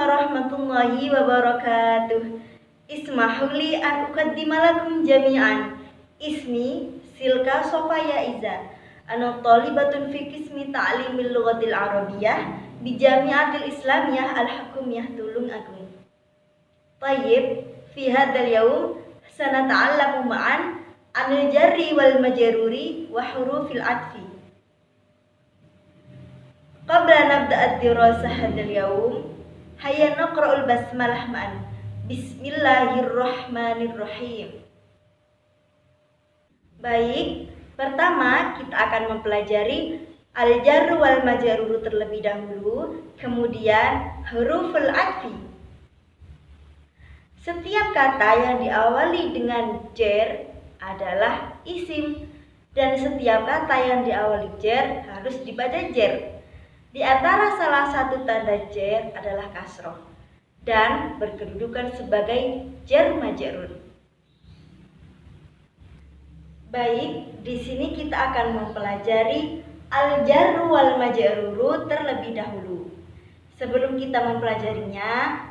warahmatullahi wabarakatuh. Ismahuli an uqaddima lakum jami'an. Ismi Silka Sofaya Iza. Ana thalibatun fi qismi ta'limil lughatil arabiyyah bi Jami'atil Islamiyah Al-Hukumiyah Tulung Agung. Tayyib, fi hadzal yaum sanata'allamu ma'an anil jarri wal majruri wa hurufil atfi. Qabla nabda'ad dirasah hadzal yaum, hayya naqra'ul basmalah ma'an. Bismillahirrahmanirrahim. Baik, pertama kita akan mempelajari al-jarru wal majrur terlebih dahulu, kemudian huruful atfi. Setiap kata yang diawali dengan jar adalah isim, dan setiap kata yang diawali jar harus dibaca jar. Di antara salah satu tanda jar adalah kasroh dan berkedudukan sebagai jar majrur. Baik, di sini kita akan mempelajari al-jarru wal majrur terlebih dahulu. Sebelum kita mempelajarinya,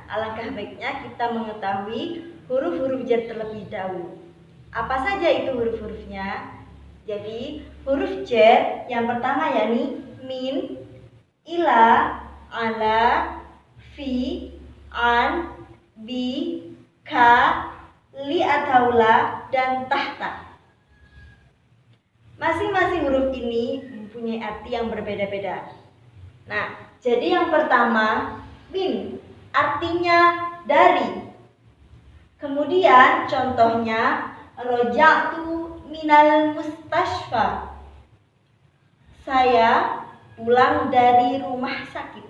alangkah baiknya kita mengetahui huruf-huruf jar terlebih dahulu. Apa saja itu huruf-hurufnya? Jadi, huruf jar yang pertama yakni min, ila, ala, fi, an, bi, ka, li atau la, dan tahta. Masing-masing huruf ini mempunyai arti yang berbeda-beda. Nah, jadi yang pertama, min, artinya dari. Kemudian contohnya, roja'tu minal mustashfa. Saya pulang dari rumah sakit.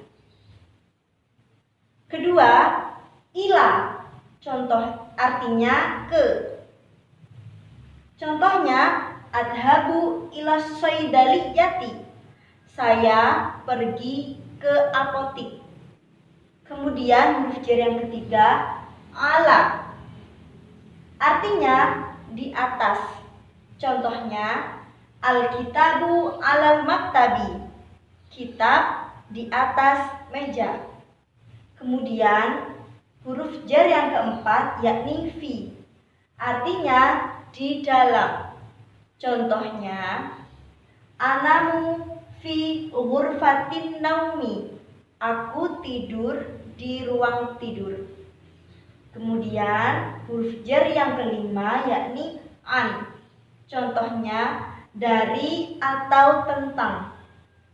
Kedua, ila, contoh artinya ke. Contohnya, adhabu ila saydaliyati. Saya pergi ke apotik. Kemudian huruf jar yang ketiga, ala, artinya di atas. Contohnya, al-kitabu alal maktabi. Kitab di atas meja. Kemudian huruf jar yang keempat yakni fi, artinya di dalam. Contohnya, anamu fi ghurfatin naumi. Aku tidur di ruang tidur. Kemudian huruf jar yang kelima yakni an. Contohnya, dari atau tentang.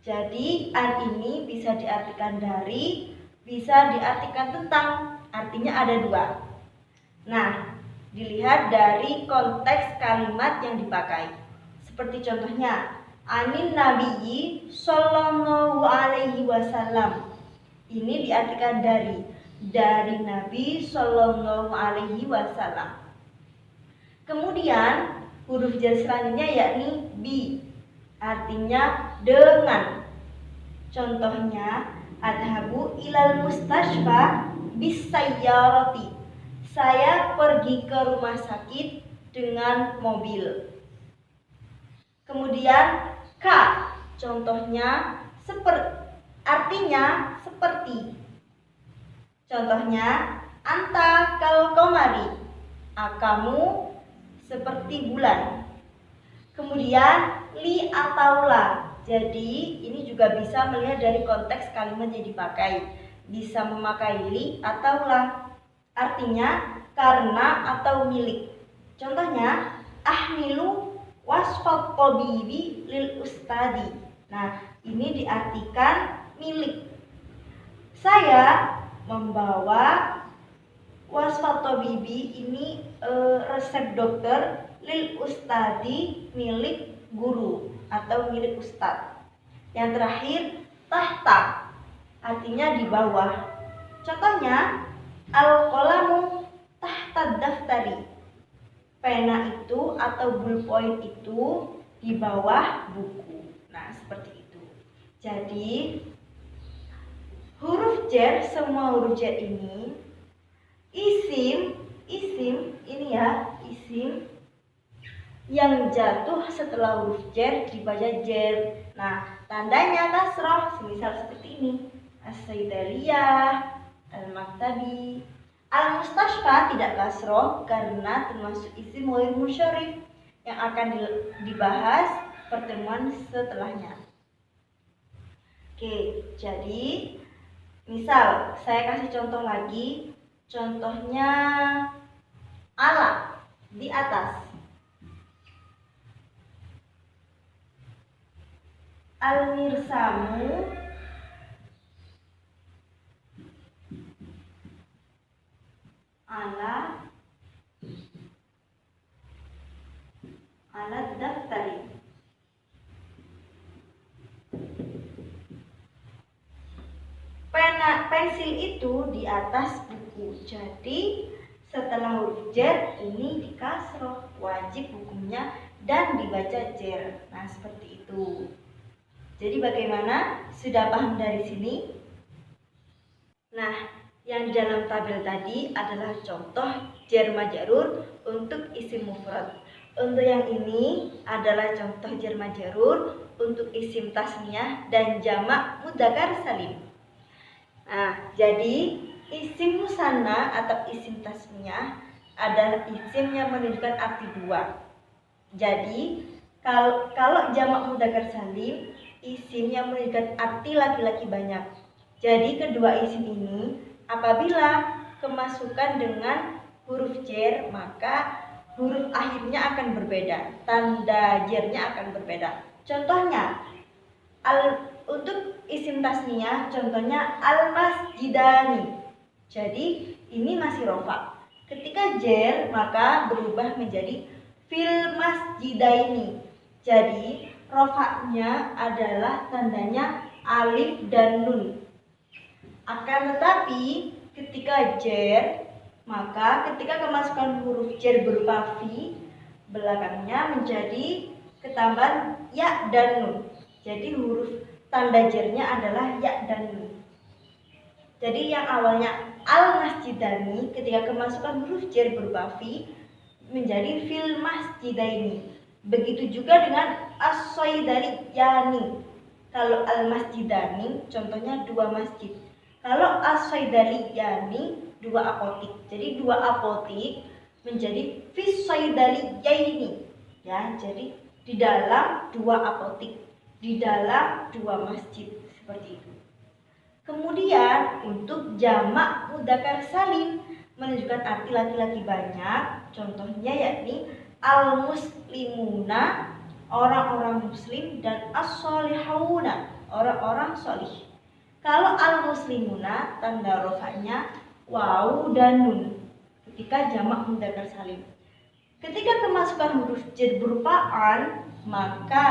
Jadi an ini bisa diartikan dari, bisa diartikan tentang. Artinya ada dua. Nah, dilihat dari konteks kalimat yang dipakai. Seperti contohnya, anin nabiyyi sallallahu alaihi wasallam. Ini diartikan dari Nabi sallallahu alaihi wasallam. Kemudian huruf jar selanjutnya yakni bi, artinya dengan. Contohnya, adhabu ilal mustashfa bis sayyarati. Saya pergi ke rumah sakit dengan mobil. Kemudian ka, contohnya artinya seperti. Contohnya, anta kal qamari. Kamu seperti bulan. Kemudian li atau la. Jadi ini juga bisa melihat dari konteks kalimat yang dipakai. Bisa memakai li atau la. Artinya karena atau milik. Contohnya, ahmilu wasfat tabibi lil ustadi. Nah, ini diartikan milik. Saya membawa wasfat tabibi, ini resep dokter, lil ustadi, milik guru atau milik ustadz. Yang terakhir, tahta, artinya di bawah. Contohnya, al-qalamu tahta daftari. Pena itu atau ballpoint itu di bawah buku. Nah, seperti itu. Jadi, huruf jar, semua huruf jar ini isim ini ya, isim yang jatuh setelah huruf jar dibaca jar. Nah, tandanya kasroh, semisal seperti ini, as-saydaliyah, al-maktabi. Al-mustashfa tidak kasroh karena termasuk isim ghair musyarif yang akan dibahas pertemuan setelahnya. Oke, jadi misal saya kasih contoh lagi. Contohnya ala di atas. Al-mirsamu ala daftari. Pensil itu di atas buku. Jadi setelah huruf jar ini dikasroh, wajib hukumnya dan dibaca jar. Nah, seperti itu. Jadi bagaimana? Sudah paham dari sini? Nah, yang di dalam tabel tadi adalah contoh jar majrur untuk isim mufrad. Untuk yang ini adalah contoh jar majrur untuk isim tasniyah dan jamak mudzakkar salim. Nah, jadi isim musanna atau isim tasniyah adalah isim yang menunjukkan arti dua. Jadi, kalau jamak mudzakkar salim, isim yang menunjukkan arti laki-laki banyak. Jadi, kedua isim ini apabila kemasukan dengan huruf jar, maka huruf akhirnya akan berbeda, tanda jarnya akan berbeda. Contohnya, untuk isim tasniyah contohnya al-masjidani. Jadi ini masih rofa. Ketika jar maka berubah menjadi fil masjidaini. Jadi rofanya adalah tandanya alif dan nun. Akan tetapi ketika jar maka ketika kemasukan huruf jar berupa fi, belakangnya menjadi ketambahan ya dan nun. Jadi huruf tanda jarnya adalah ya dan nun. Jadi yang awalnya al-masjidani ketika kemasukan huruf jar berupa fi menjadi fil masjidaini. Begitu juga dengan as-saidaliyani. Kalau al-masjidani contohnya dua masjid. Kalau as-saidaliyani dua apotik. Jadi dua apotik menjadi fis saidaliyaini. Ya, jadi di dalam dua apotik, di dalam dua masjid, seperti itu. Kemudian untuk jamak mudzakkar salim menunjukkan arti laki-laki banyak, contohnya yakni al-muslimuna, orang-orang muslim, dan as-solihuna, orang-orang solih. Kalau al-muslimuna tanda rofanya waw dan nun ketika jamak mudzakkar salim. Ketika kemasukan huruf jar berupa an, maka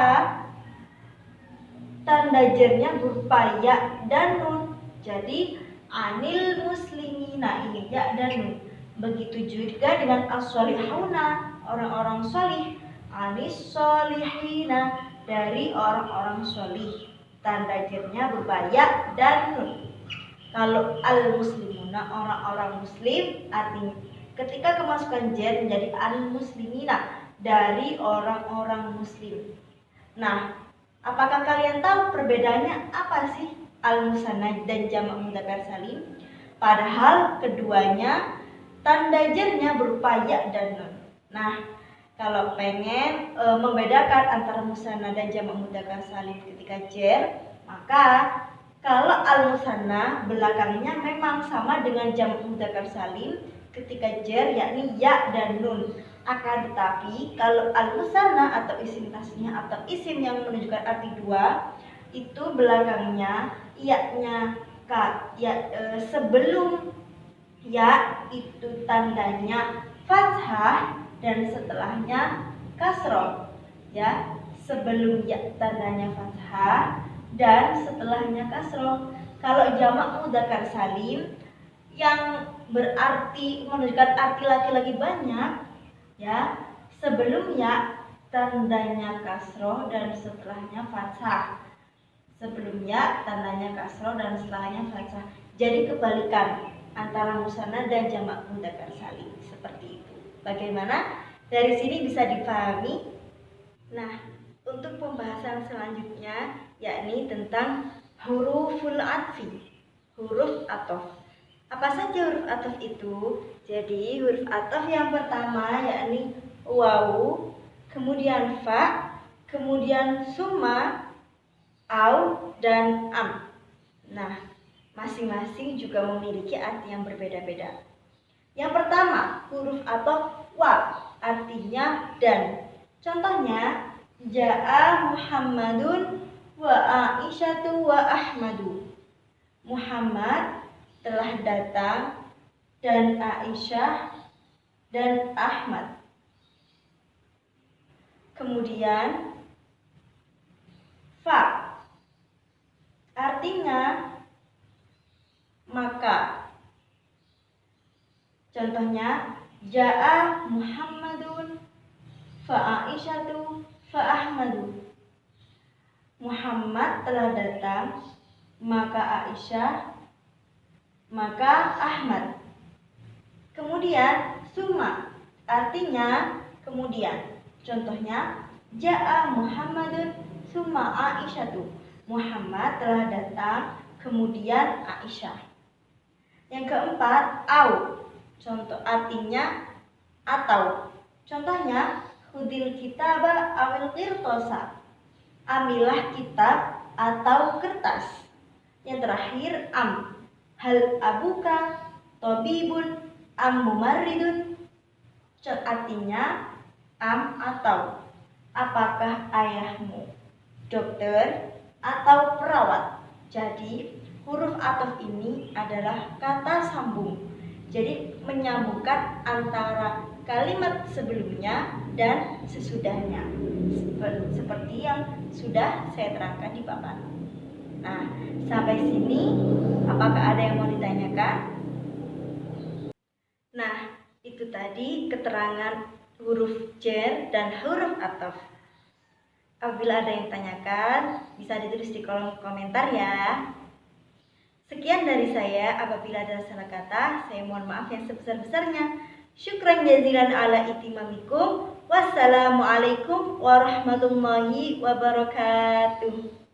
tanda jarnya berupa ya dan nun. Jadi anil muslimina, ini ya dan nun. Begitu juga dengan as-solihuna, orang-orang solih, anis solihina, dari orang-orang solih. Tanda jarnya berupa ya dan nun. Kalau al-muslimuna, orang-orang muslim, artinya ketika kemasukan jar menjadi al-muslimina, dari orang-orang muslim. Nah, apakah kalian tahu perbedaannya apa sih al-musanna dan jamak mudzakkar salim? Padahal keduanya tanda jarnya berupa ya dan nun. Nah, kalau pengen membedakan antara musanna dan jamak mudzakkar salim ketika jar, maka kalau al-musanna belakangnya memang sama dengan jamak mudzakkar salim ketika jar, yakni ya dan nun. Akan tetapi kalau al-musanna atau isim tasniyah atau isim yang menunjukkan arti dua, itu belakangnya ya-nya sebelum ya itu tandanya fathah dan setelahnya kasroh. Ya, sebelum ya tandanya fathah dan setelahnya kasroh. Kalau jamak mudzakkar salim yang berarti menunjukkan arti laki-laki banyak, ya, sebelumnya tandanya kasroh dan setelahnya fathah. Sebelumnya tandanya kasroh dan setelahnya fathah. Jadi kebalikan antara musanna dan jamak mudzakkar salim, seperti itu. Bagaimana? Dari sini bisa dipahami. Nah, untuk pembahasan selanjutnya yakni tentang huruful atfi, huruf athof. Apa saja huruf ataf itu? Jadi huruf ataf yang pertama yakni wawu, kemudian fa, kemudian summa, au, dan am. Nah, masing-masing juga memiliki arti yang berbeda-beda. Yang pertama, huruf ataf wa, artinya dan. Contohnya, ja'a Muhammadun wa Aisyatu wa Ahmadu. Muhammad telah datang dan Aisyah dan Ahmad. Kemudian fa, artinya maka. Contohnya, ja'a Muhammadun fa Aisyatu fa Ahmadu. Muhammad telah datang, maka Aisyah, maka Ahmad. Kemudian summa, artinya kemudian. Contohnya, ja'a Muhammadun summa Aisyatu. Muhammad telah datang, kemudian Aisyah. Yang keempat, au. Contoh artinya atau. Contohnya, khudil kitaba awil qirtosa. Ambillah kitab atau kertas. Yang terakhir, am. Hal abuka tabibun am mumarridun. Artinya am atau. Apakah ayahmu dokter atau perawat? Jadi huruf ataf ini adalah kata sambung. Jadi menyambungkan antara kalimat sebelumnya dan sesudahnya. Seperti yang sudah saya terangkan di papan. Nah, sampai sini apakah ada yang mau ditanyakan? Nah, itu tadi keterangan huruf jar dan huruf ataf. Apabila ada yang tanyakan, bisa ditulis di kolom komentar ya. Sekian dari saya. Apabila ada salah kata, saya mohon maaf yang sebesar-besarnya. Syukran jazilan ala itimamikum. Wassalamualaikum warahmatullahi wabarakatuh.